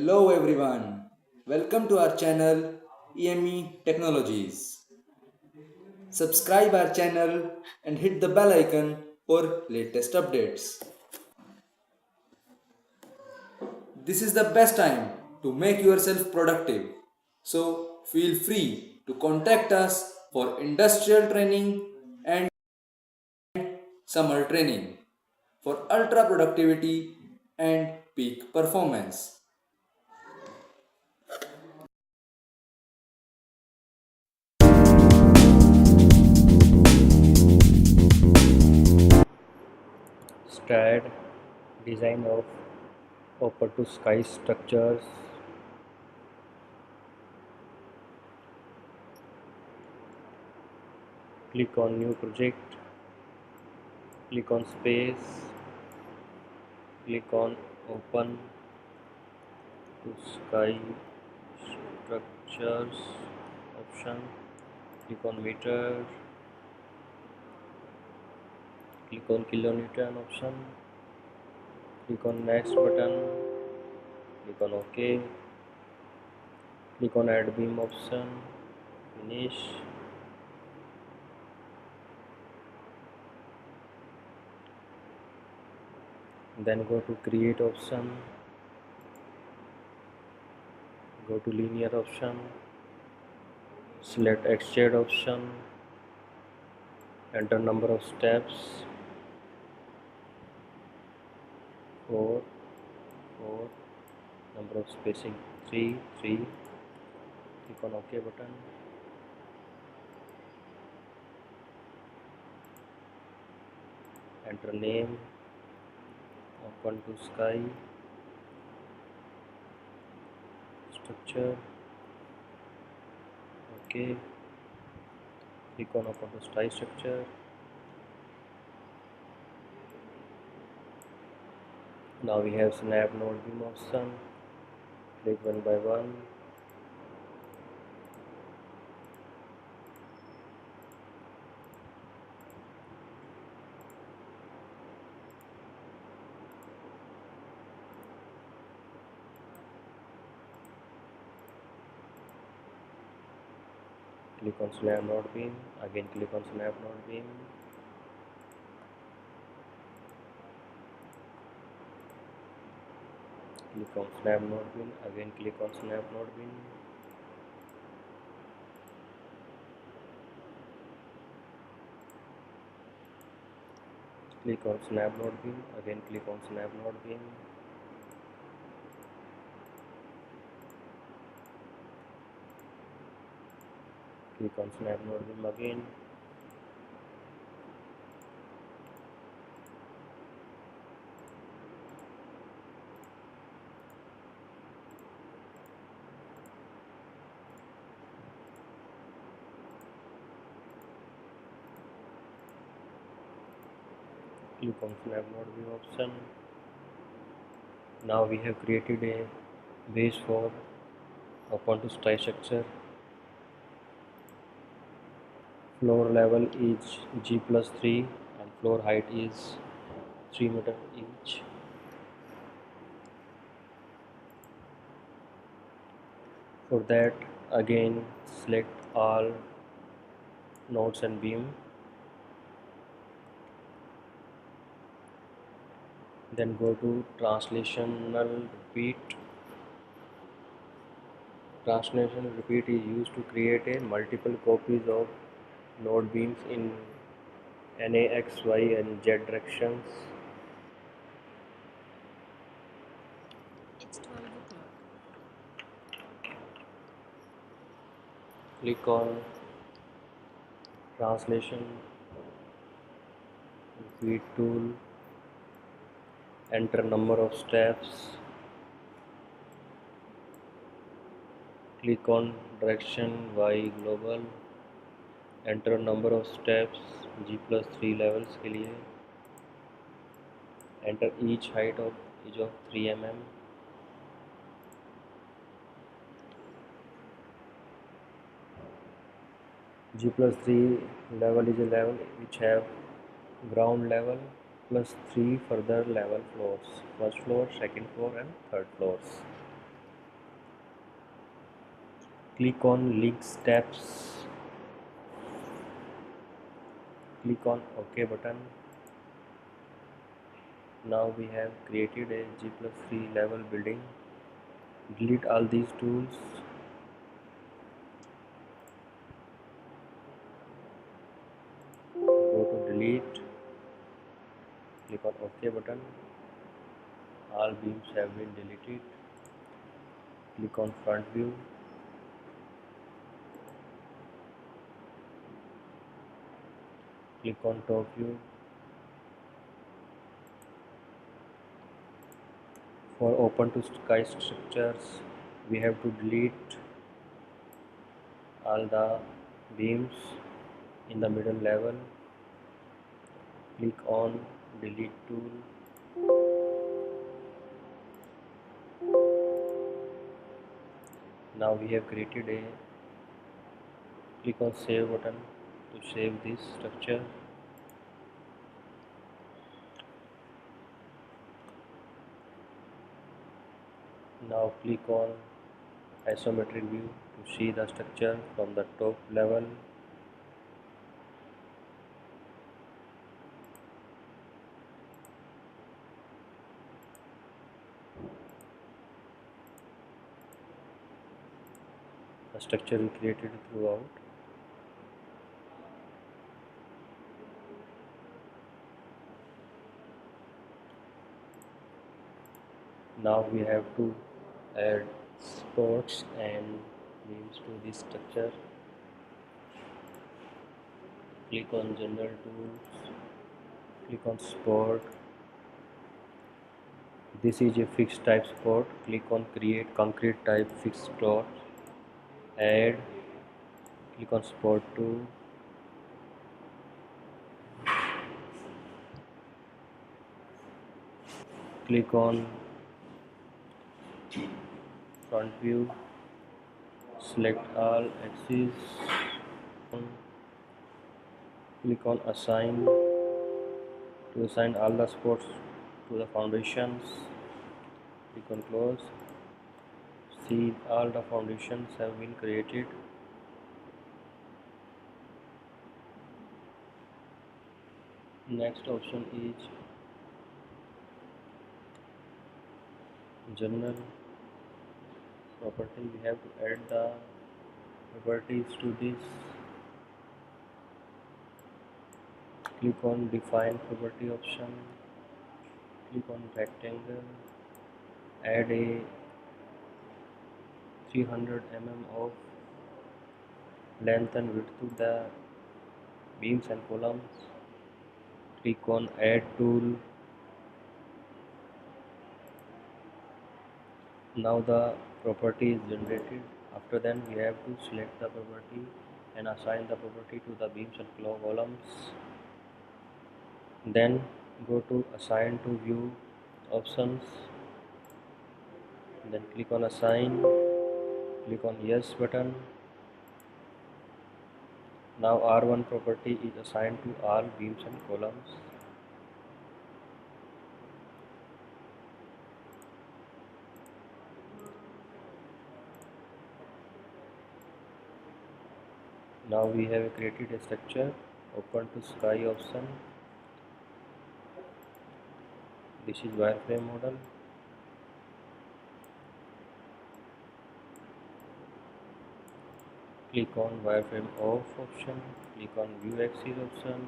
Hello everyone. Welcome to our channel EME Technologies. Subscribe our channel and hit the bell icon for latest updates. This is the best time to make yourself productive. So feel free to contact us for industrial training and summer training for ultra productivity and peak performance. Staad design of upper to sky structures. Click on new project, click on space, click on open to sky structures option, click on meter, click on kilonewton option, click on next button, click on OK, click on add beam option, finish. Then go to create option, go to linear option, select extrude option, enter number of steps 4, 4, number of spacing 3, 3, click on OK button, enter name, open to sky structure, OK, click on open to sky structure. Now we have snap node beam option, click one by one, click on snap node beam, again click on snap node beam, click on snap node beam, again click on snap node beam, click on snap node beam, again click on snap node beam, click on snap node beam again, click on snap node beam option. Now we have created a base for open to sky structure. Floor level is G plus 3 and floor height is 3 meter each. For that, again select all nodes and beam, then go to translational repeat. Translational repeat is used to create a multiple copies of node beams in NA, X, Y and Z directions. It's 12 o'clock. Click on translation repeat tool, enter number of steps, click on direction Y global, enter number of steps G plus 3 levels के लिए, enter each height of edge of 3 mm, G plus 3 level is a level which have ground level plus 3 further level floors, first floor, second floor and third floors. Click on link steps, click on OK button. Now we have created a G+3 level building. Delete all these tools. Go to delete, click on OK button. All beams have been deleted. Click on front view. Click on top view. For open to sky structures, we have to delete all the beams in the middle level. Click on delete tool. Now we have created a, click on save button to save this structure. Now click on isometric view to see the structure from the top level. The structure is created throughout. Now we have to add supports and beams to this structure. Click on general tools, click on support. This is a fixed type support. Click on create concrete type fixed support. Add, click on support 2. Click on front view, select all axes, click on assign to assign all the supports to the foundations. Click on close. See, all the foundations have been created. Next option is general property. We have to add the properties to this. Click on define property option, click on rectangle, add a 300 mm of length and width to the beams and columns. Click on add tool. Now the property is generated. After then we have to select the property and assign the property to the beams and columns. Then go to assign to view options, then click on assign, click on yes button. Now R1 property is assigned to all beams and columns. Now we have created a structure. Open to sky option. This is wireframe model. Click on wireframe off option. Click on view axis option.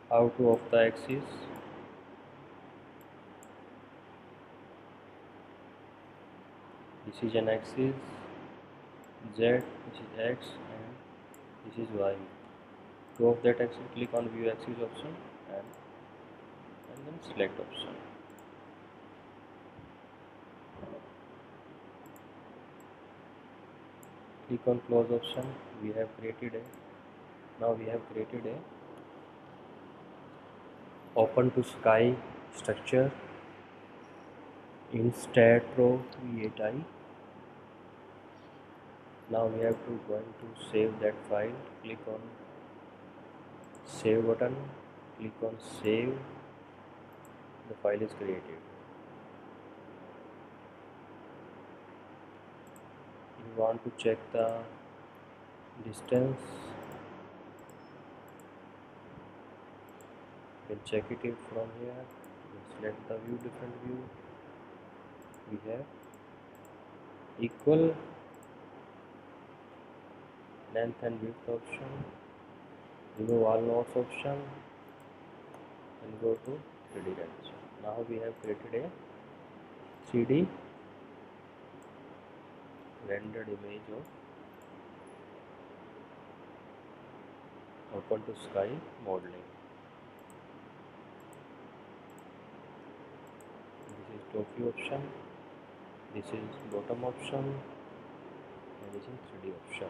How to off the axis? This is an axis Z, this is X, and this is Y. To off that axis, click on view axis option and then select option. Click on close option. Now we have created a open to sky structure in Staad Pro V8i. Now we have to going to save that file. Click on save button. Click on save. The file is created. You want to check the distance, you can check it from here. Select the view, different view. We have equal length and width option, remove all nodes option, and go to 3D renderer. Now we have created a 3D rendered image of open to sky modeling. This is top view option, this is bottom option, and this is 3D option.